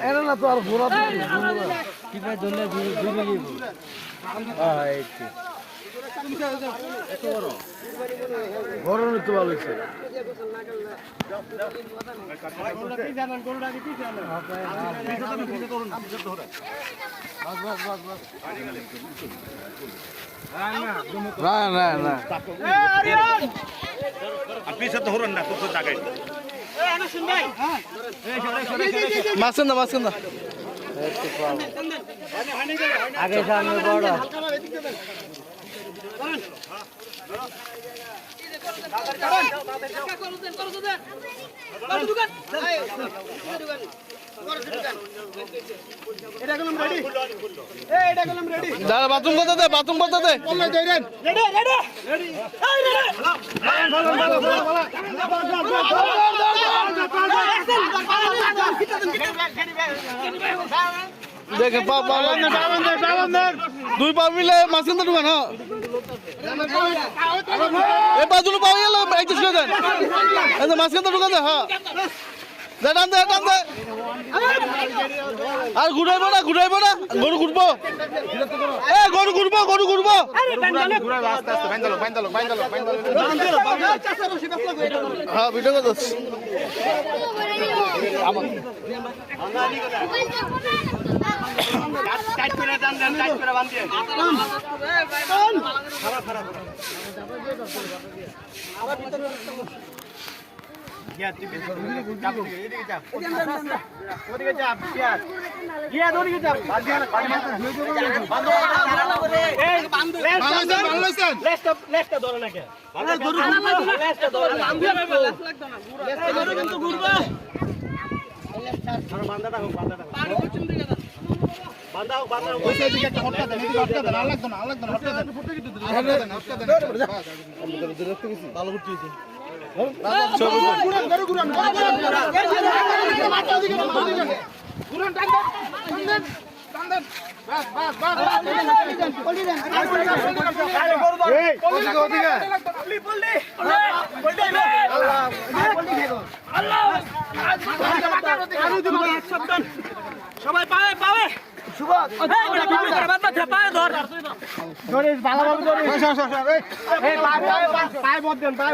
এরা না তো আর ঘোরা ঘর নিতে ভালো হয়েছে মাসেন না আগে সামনে বড় দাদা বাথরুম করতে দে দেখে দুই পা মিলে মাঝখান ঢুকান হ্যাঁ বাজুলো পাওয়া গেল মাঝখান ঢুকান দে হ্যাঁ টান দে আর ঘুরাইবো না গরু ঘুরবো হ্যাঁ ভিডিও করতেছি সবাই পাবে ভালোভাবে